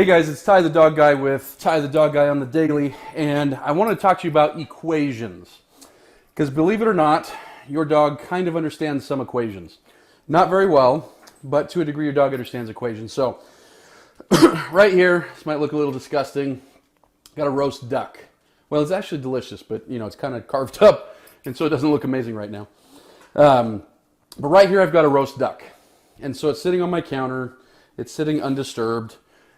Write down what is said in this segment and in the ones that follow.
Hey guys, it's Ty the Dog Guy with Ty the Dog Guy on the Daily, and I want to talk to you about equations. Because believe it or not, your dog kind of understands some equations. Not very well, but to a degree your dog understands equations. So, right here, this might look a little disgusting. Got a roast duck. Well, it's actually delicious, but it's kind of carved up, and so it doesn't look amazing right now. But right here I've got a roast duck. And so it's sitting on my counter. It's sitting undisturbed.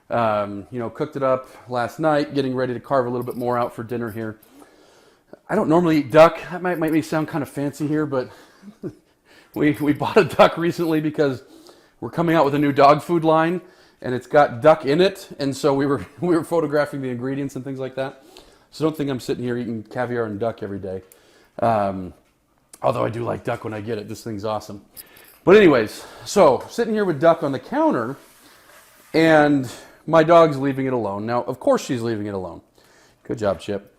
Cooked it up last night, getting ready to carve a little bit more out for dinner here. I don't normally eat duck. That might make me sound kind of fancy here, but we bought a duck recently because we're coming out with a new dog food line, and it's got duck in it, and so we were photographing the ingredients and things like that. So don't think I'm sitting here eating caviar and duck every day. Although I do like duck when I get it. This thing's awesome. But anyways, so sitting here with duck on the counter, and my dog's leaving it alone. Now, of course she's leaving it alone. Good job, Chip.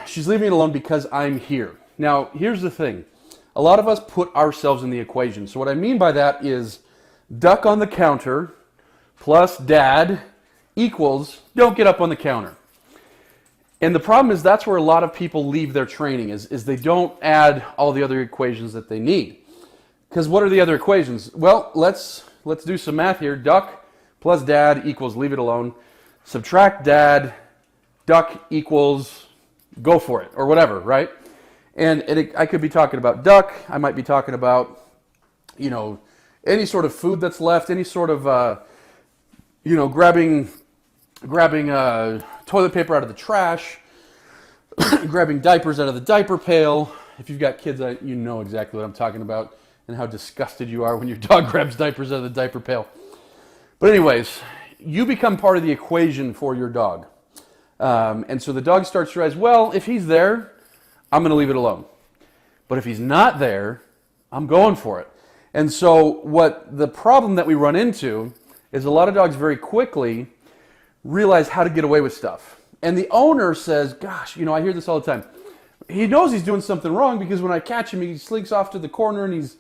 She's leaving it alone because I'm here. Now, here's the thing. A lot of us put ourselves in the equation. So what I mean by that is duck on the counter plus dad equals don't get up on the counter. And the problem is that's where a lot of people leave their training is they don't add all the other equations that they need. Because what are the other equations? Well, let's do some math here. Duck plus dad equals leave it alone. Subtract dad, duck equals go for it, or whatever, right? And I could be talking about duck. I might be talking about, any sort of food that's left, any sort of, grabbing toilet paper out of the trash, grabbing diapers out of the diaper pail. If you've got kids, you know exactly what I'm talking about and how disgusted you are when your dog grabs diapers out of the diaper pail. But anyways, you become part of the equation for your dog. And so the dog starts to realize, well, if he's there, I'm going to leave it alone. But if he's not there, I'm going for it. And so what the problem that we run into is a lot of dogs very quickly realize how to get away with stuff. And the owner says, gosh, I hear this all the time. He knows he's doing something wrong because when I catch him, he slinks off to the corner and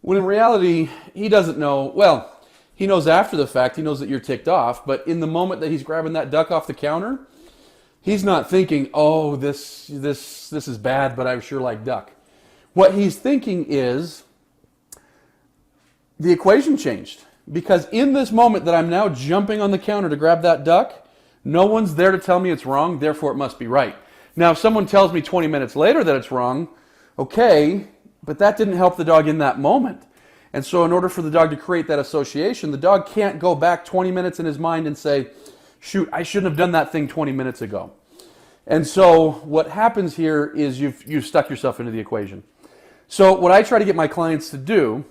when in reality, he doesn't know. Well, he knows after the fact, he knows that you're ticked off, but in the moment that he's grabbing that duck off the counter, he's not thinking, oh, this is bad, but I sure like duck. What he's thinking is, the equation changed. Because in this moment that I'm now jumping on the counter to grab that duck, no one's there to tell me it's wrong, therefore it must be right. Now, if someone tells me 20 minutes later that it's wrong, okay, but that didn't help the dog in that moment. And so in order for the dog to create that association, the dog can't go back 20 minutes in his mind and say, shoot, I shouldn't have done that thing 20 minutes ago. And so what happens here is you've stuck yourself into the equation. So what I try to get my clients to do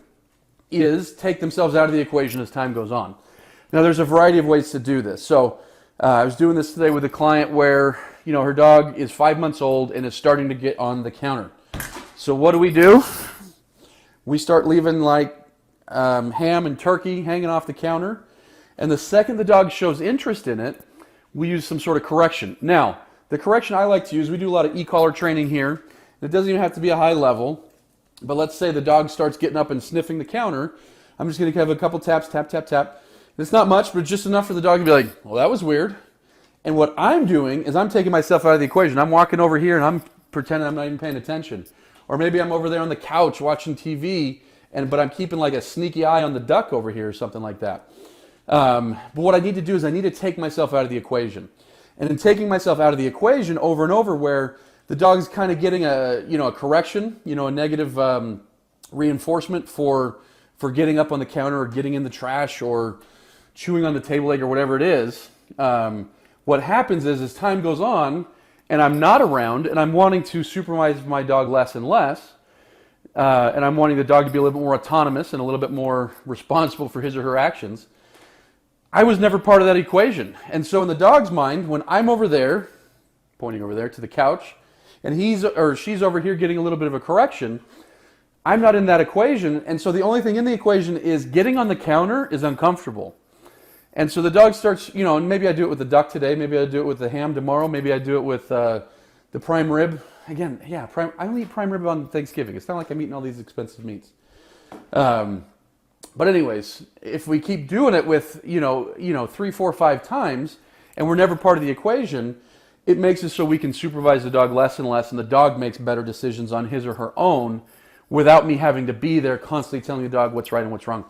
is take themselves out of the equation as time goes on. Now there's a variety of ways to do this. So I was doing this today with a client where, her dog is 5 months old and is starting to get on the counter. So what do? We start leaving ham and turkey hanging off the counter. And the second the dog shows interest in it, we use some sort of correction. Now, the correction I like to use, we do a lot of e-collar training here. It doesn't even have to be a high level. But let's say the dog starts getting up and sniffing the counter. I'm just going to have a couple taps, tap, tap, tap. It's not much, but just enough for the dog to be like, well, that was weird. And what I'm doing is I'm taking myself out of the equation. I'm walking over here and I'm pretending I'm not even paying attention. Or maybe I'm over there on the couch watching TV, but I'm keeping like a sneaky eye on the duck over here or something like that. But what I need to do is I need to take myself out of the equation. And in taking myself out of the equation over and over where the dog's kind of getting a correction, a negative reinforcement for getting up on the counter or getting in the trash or chewing on the table leg or whatever it is, what happens is as time goes on, and I'm not around, and I'm wanting to supervise my dog less and less, and I'm wanting the dog to be a little bit more autonomous and a little bit more responsible for his or her actions, I was never part of that equation. And so in the dog's mind, when I'm over there, pointing over there to the couch, and she's over here getting a little bit of a correction, I'm not in that equation, and so the only thing in the equation is getting on the counter is uncomfortable. And so the dog starts, and maybe I do it with the duck today, maybe I do it with the ham tomorrow, maybe I do it with the prime rib. Again, yeah, I only eat prime rib on Thanksgiving. It's not like I'm eating all these expensive meats. But anyways, if we keep doing it with, 3, 4, 5 times, and we're never part of the equation, it makes it so we can supervise the dog less and less, and the dog makes better decisions on his or her own without me having to be there constantly telling the dog what's right and what's wrong.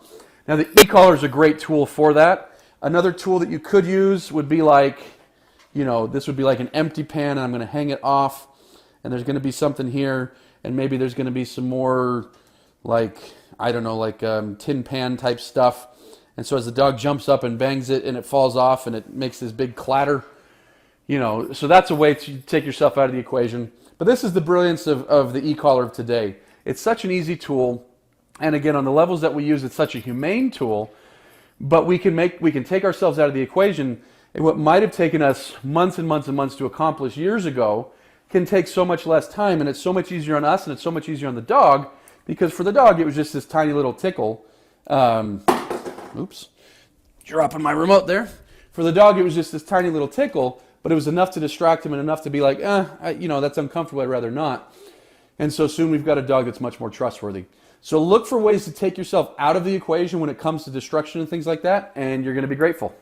Now, the e-collar is a great tool for that. Another tool that you could use would be like, this would be like an empty pan, and I'm going to hang it off, and there's going to be something here, and maybe there's going to be some more like, I don't know, like tin pan type stuff. And so as the dog jumps up and bangs it and it falls off and it makes this big clatter, so that's a way to take yourself out of the equation. But this is the brilliance of the e-collar of today. It's such an easy tool. And again, on the levels that we use, it's such a humane tool, but we can take ourselves out of the equation. And what might have taken us months and months and months to accomplish years ago can take so much less time, and it's so much easier on us and it's so much easier on the dog. Because for the dog, it was just this tiny little tickle. Oops, dropping my remote there. For the dog, it was just this tiny little tickle, but it was enough to distract him and enough to be like, that's uncomfortable, I'd rather not. And so soon we've got a dog that's much more trustworthy. So look for ways to take yourself out of the equation when it comes to destruction and things like that, and you're going to be grateful.